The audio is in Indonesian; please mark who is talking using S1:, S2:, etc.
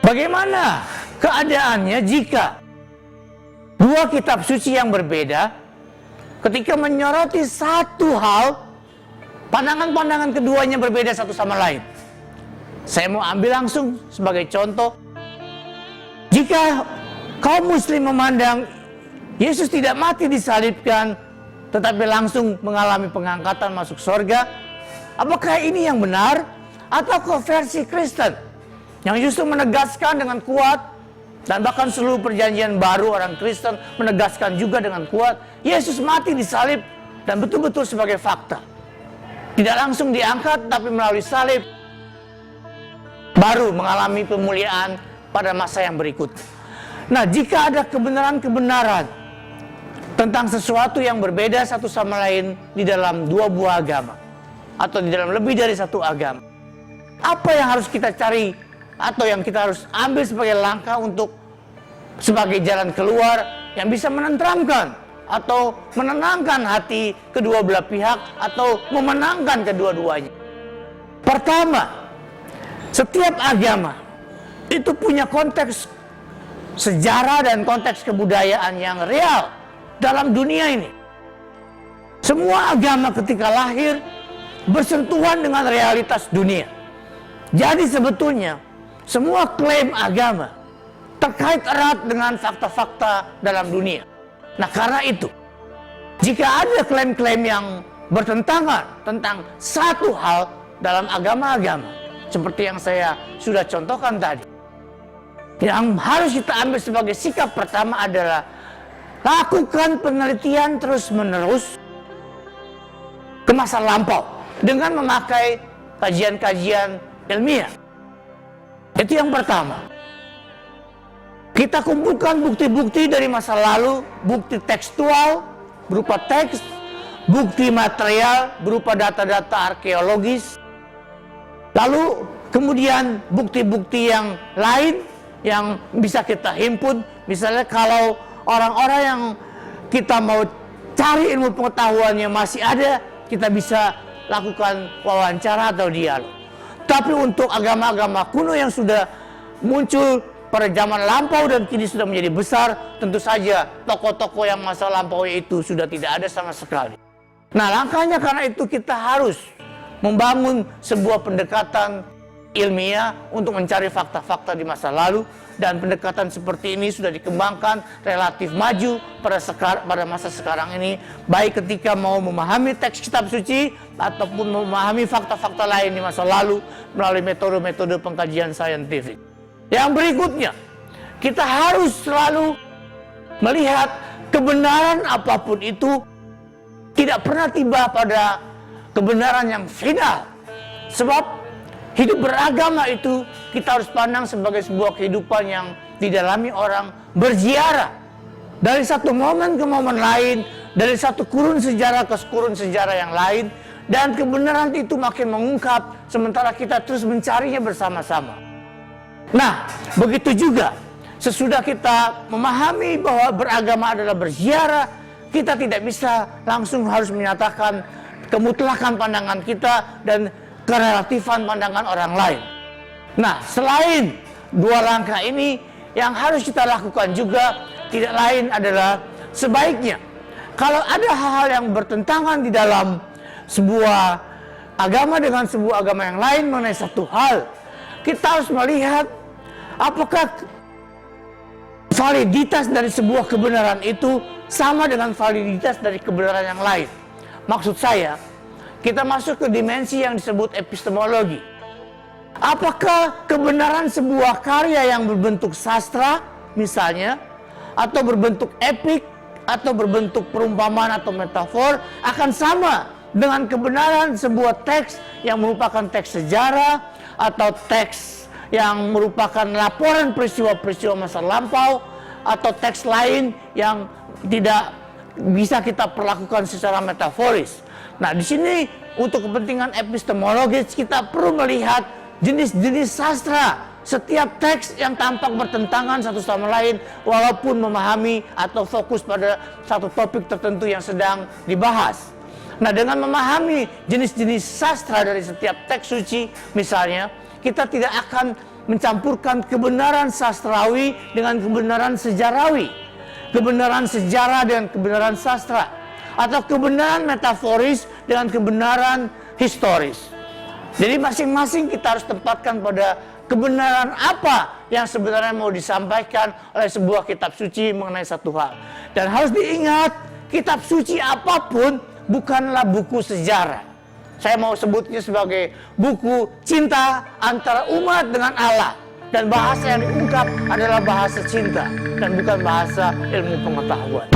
S1: Bagaimana keadaannya jika dua kitab suci yang berbeda ketika menyoroti satu hal, pandangan-pandangan keduanya berbeda satu sama lain? Saya mau ambil langsung sebagai contoh. Jika kaum muslim memandang Yesus tidak mati disalibkan, tetapi langsung mengalami pengangkatan masuk surga, apakah ini yang benar? Atau versi Kristen yang justru menegaskan dengan kuat, dan bahkan seluruh perjanjian baru orang Kristen menegaskan juga dengan kuat, Yesus mati disalib dan betul-betul sebagai fakta. Tidak langsung diangkat, tapi melalui salib baru mengalami pemuliaan pada masa yang berikutnya. Nah, jika ada kebenaran-kebenaran tentang sesuatu yang berbeda satu sama lain di dalam dua buah agama, atau di dalam lebih dari satu agama, apa yang harus kita cari atau yang kita harus ambil sebagai langkah untuk sebagai jalan keluar yang bisa menenteramkan atau menenangkan hati kedua belah pihak atau memenangkan kedua-duanya? Pertama, setiap agama itu punya konteks sejarah dan konteks kebudayaan yang real dalam dunia ini. Semua agama ketika lahir bersentuhan dengan realitas dunia. Jadi sebetulnya semua klaim agama terkait erat dengan fakta-fakta dalam dunia. Nah, karena itu, jika ada klaim-klaim yang bertentangan tentang satu hal dalam agama-agama, seperti yang saya sudah contohkan tadi, yang harus kita ambil sebagai sikap pertama adalah lakukan penelitian terus-menerus ke masa lampau dengan memakai kajian-kajian ilmiah. Itu yang pertama. Kita kumpulkan bukti-bukti dari masa lalu, bukti tekstual berupa teks, bukti material berupa data-data arkeologis, lalu kemudian bukti-bukti yang lain yang bisa kita himpun. Misalnya kalau orang-orang yang kita mau cari ilmu pengetahuannya masih ada, kita bisa lakukan wawancara atau dialog. Tapi untuk agama-agama kuno yang sudah muncul pada zaman lampau dan kini sudah menjadi besar, tentu saja tokoh-tokoh yang masa lampau itu sudah tidak ada sama sekali. Nah, langkahnya karena itu kita harus membangun sebuah pendekatan ilmiah untuk mencari fakta-fakta di masa lalu, dan pendekatan seperti ini sudah dikembangkan relatif maju pada masa sekarang ini, baik ketika mau memahami teks kitab suci ataupun memahami fakta-fakta lain di masa lalu melalui metode-metode pengkajian saintifik. Yang berikutnya, kita harus selalu melihat kebenaran apapun itu tidak pernah tiba pada kebenaran yang final. Sebab hidup beragama itu kita harus pandang sebagai sebuah kehidupan yang didalami orang berziarah dari satu momen ke momen lain, dari satu kurun sejarah ke kurun sejarah yang lain, dan kebenaran itu makin mengungkap sementara kita terus mencarinya bersama-sama. Nah, begitu juga sesudah kita memahami bahwa beragama adalah berziarah, kita tidak bisa langsung harus menyatakan kemutlakan pandangan kita dan kerelatifan pandangan orang lain. Nah, selain dua langkah ini, yang harus kita lakukan juga tidak lain adalah sebaiknya kalau ada hal-hal yang bertentangan di dalam sebuah agama dengan sebuah agama yang lain mengenai satu hal, kita harus melihat apakah validitas dari sebuah kebenaran itu sama dengan validitas dari kebenaran yang lain. Maksud saya, kita masuk ke dimensi yang disebut epistemologi. Apakah kebenaran sebuah karya yang berbentuk sastra misalnya, atau berbentuk epik, atau berbentuk perumpamaan atau metafor akan sama dengan kebenaran sebuah teks yang merupakan teks sejarah atau teks yang merupakan laporan peristiwa-peristiwa masa lampau, atau teks lain yang tidak bisa kita perlakukan secara metaforis. Nah, di sini untuk kepentingan epistemologis kita perlu melihat jenis-jenis sastra setiap teks yang tampak bertentangan satu sama lain walaupun memahami atau fokus pada satu topik tertentu yang sedang dibahas. Nah, dengan memahami jenis-jenis sastra dari setiap teks suci misalnya, kita tidak akan mencampurkan kebenaran sastrawi dengan kebenaran sejarawi, kebenaran sejarah dengan kebenaran sastra, atau kebenaran metaforis dengan kebenaran historis. Jadi masing-masing kita harus tempatkan pada kebenaran apa yang sebenarnya mau disampaikan oleh sebuah kitab suci mengenai satu hal. Dan harus diingat, kitab suci apapun bukanlah buku sejarah. Saya mau sebutnya sebagai buku cinta antara umat dengan Allah. Dan bahasa yang diungkap adalah bahasa cinta dan bukan bahasa ilmu pengetahuan.